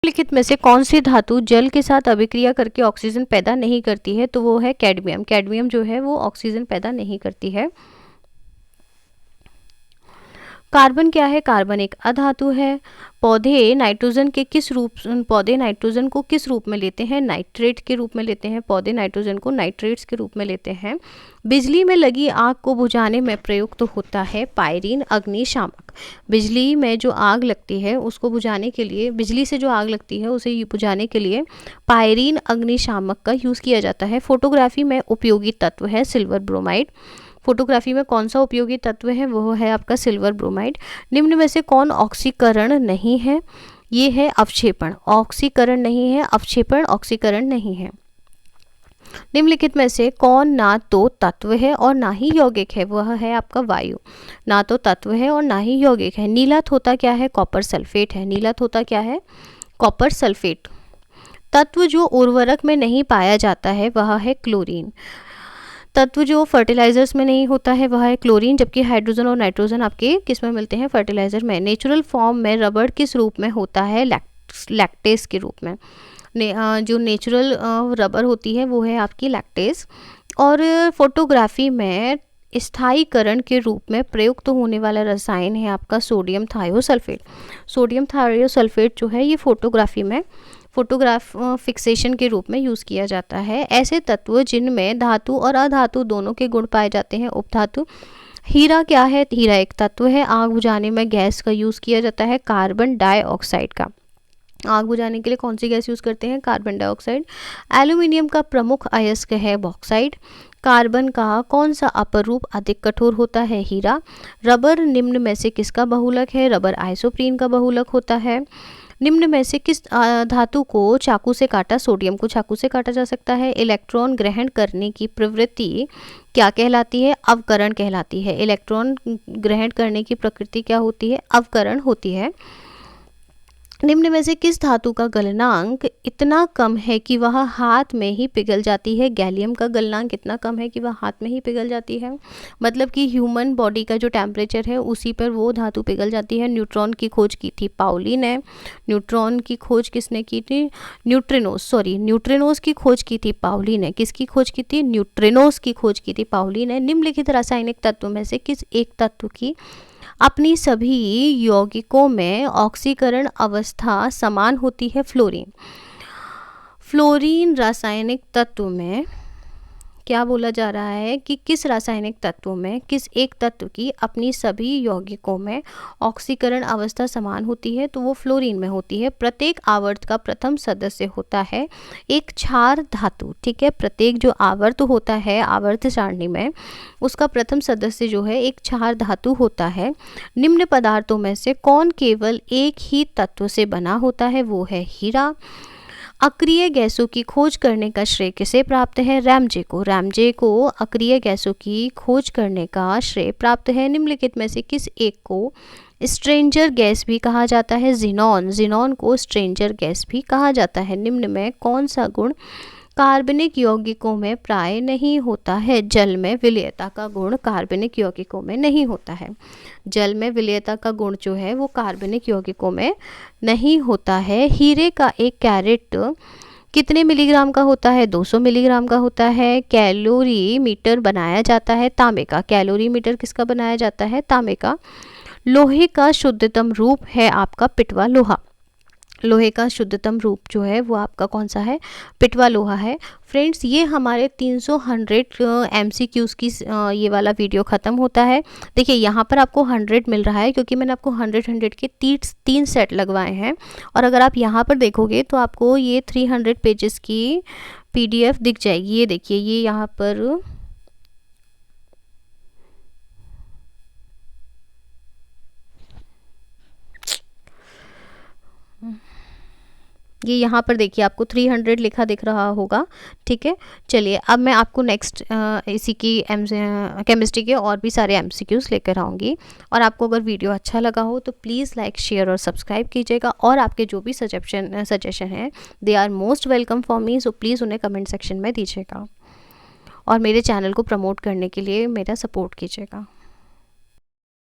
निम्नलिखित में से कौन सी धातु जल के साथ अभिक्रिया करके ऑक्सीजन पैदा नहीं करती है? तो वो है कैडमियम। कैडमियम जो है वो ऑक्सीजन पैदा नहीं करती है। कार्बन क्या है? कार्बन एक अधातु है। पौधे नाइट्रोजन को किस रूप में लेते हैं? नाइट्रेट के रूप में लेते हैं। पौधे नाइट्रोजन को नाइट्रेट्स के रूप में लेते हैं। बिजली में लगी आग को बुझाने में प्रयुक्त होता है पायरीन अग्निशामक। बिजली में जो आग लगती है उसको बुझाने के लिए, बिजली से जो आग लगती है उसे बुझाने के लिए पायरीन अग्निशामक का यूज़ किया जाता है। फोटोग्राफी में उपयोगी तत्व है सिल्वर ब्रोमाइड। फोटोग्राफी में कौन सा उपयोगी तत्व है? वो है आपका सिल्वर ब्रोमाइड। निम्न में से कौन ऑक्सीकरण नहीं है? ये है अवक्षेपण। ऑक्सीकरण नहीं है, अवक्षेपण ऑक्सीकरण नहीं है। निम्नलिखित में से कौन ना तो तत्व है और ना ही यौगिक है? वह है आपका वायु। ना तो तत्व है और ना ही यौगिक है। नीला थोथा क्या है? कॉपर सल्फेट है। नीला थोथा क्या है? Copper sulphate. तत्व जो उर्वरक में नहीं पाया जाता है वह है क्लोरीन। तत्व जो फर्टिलाइजर्स में नहीं होता है वह है क्लोरीन, जबकि हाइड्रोजन और नाइट्रोजन आपके किस में मिलते हैं? फर्टिलाइजर में। नेचुरल फॉर्म में रबड़ किस रूप में होता है? लैक्टेस के रूप में। जो नेचुरल रबर होती है वो है आपकी लैक्टेस। और फोटोग्राफी में स्थायीकरण के रूप में प्रयुक्त होने वाला रसायन है आपका सोडियम थायोसल्फेट। सोडियम थायोसल्फेट जो है ये फोटोग्राफ फिक्सेशन के रूप में यूज़ किया जाता है। ऐसे तत्व जिनमें धातु और अधातु दोनों के गुण पाए जाते हैं उपधातु। हीरा क्या है? हीरा एक तत्व है। आग बुझाने में गैस का यूज़ किया जाता है कार्बन डाइऑक्साइड का। आग बुझाने के लिए कौन सी गैस यूज़ करते हैं? Carbon dioxide. एल्यूमिनियम का प्रमुख अयस्क है बॉक्साइड। कार्बन का कौन सा अपरूप अधिक कठोर होता है? हीरा। रबर निम्न में से किसका बहुलक है? रबर आइसोप्रीन का बहुलक होता है। निम्न में से किस धातु को चाकू से काटा? सोडियम को चाकू से काटा जा सकता है। इलेक्ट्रॉन ग्रहण करने की प्रवृत्ति क्या कहलाती है? अवकरण कहलाती है। इलेक्ट्रॉन ग्रहण करने की प्रकृति क्या होती है? अवकरण होती है। निम्न में से किस धातु का गलनांक इतना कम है कि वह हाथ में ही पिघल जाती है? गैलियम का गलनांक इतना कम है कि वह हाथ में ही पिघल जाती है। मतलब कि ह्यूमन बॉडी का जो टेम्परेचर है उसी पर वो धातु पिघल जाती है। न्यूट्रॉन की खोज की थी पाउली ने। न्यूट्रॉन की खोज किसने की थी? न्यूट्रिनोस की खोज की थी पाउली ने। किसकी खोज की थी? न्यूट्रिनोस की खोज की थी पाउली ने। निम्नलिखित रासायनिक तत्वों में से किस एक तत्व की अपनी सभी यौगिकों में ऑक्सीकरण अवस्था समान होती है? फ्लोरीन। फ्लोरीन रासायनिक तत्व में क्या बोला जा रहा है कि किस रासायनिक तत्व में किस एक तत्व की अपनी सभी यौगिकों में ऑक्सीकरण अवस्था समान होती है? तो वो फ्लोरीन में होती है। प्रत्येक आवर्त का प्रथम सदस्य होता है एक क्षार धातु। ठीक है, प्रत्येक जो आवर्त होता है आवर्त सारणी में उसका प्रथम सदस्य जो है एक क्षार धातु होता है। निम्न पदार्थों में से कौन केवल एक ही तत्व से बना होता है? वो है हीरा। अक्रिय गैसों की खोज करने का श्रेय किसे प्राप्त है? रैमजे को। रैमजे को अक्रिय गैसों की खोज करने का श्रेय प्राप्त है। निम्नलिखित में से किस एक को स्ट्रेंजर गैस भी कहा जाता है? जिनॉन। जिनॉन को स्ट्रेंजर गैस भी कहा जाता है। निम्न में कौन सा गुण कार्बनिक यौगिकों में प्राय नहीं होता है? जल में विलयता का गुण कार्बनिक यौगिकों में नहीं होता है। जल में विलयता का गुण जो है वो कार्बनिक यौगिकों में नहीं होता है। हीरे का एक कैरेट कितने मिलीग्राम का होता है? 200 मिलीग्राम का होता है। कैलोरी मीटर बनाया जाता है तांबे का। कैलोरी मीटर किसका बनाया जाता है? तांबे का। लोहे का शुद्धतम रूप है आपका पिटवा लोहा। लोहे का शुद्धतम रूप जो है वो आपका कौन सा है? पिटवा लोहा है। फ्रेंड्स, ये हमारे 300 MCQs की ये वाला वीडियो ख़त्म होता है। देखिए यहाँ पर आपको 100 मिल रहा है क्योंकि मैंने आपको 100 के 3 सेट लगवाए हैं। और अगर आप यहाँ पर देखोगे तो आपको ये 300 पेजेस की PDF दिख जाएगी। ये देखिए, ये यहाँ पर यहाँ पर देखिए आपको 300 लिखा दिख रहा होगा। ठीक है, चलिए अब मैं आपको नेक्स्ट इसी की केमिस्ट्री के और भी सारे MCQs लेकर आऊँगी। और आपको अगर वीडियो अच्छा लगा हो तो प्लीज़ लाइक, शेयर और सब्सक्राइब कीजिएगा। और आपके जो भी सजेशन हैं they are most welcome for me, so please उन्हें कमेंट सेक्शन में दीजिएगा और मेरे चैनल को प्रमोट करने के लिए मेरा सपोर्ट कीजिएगा।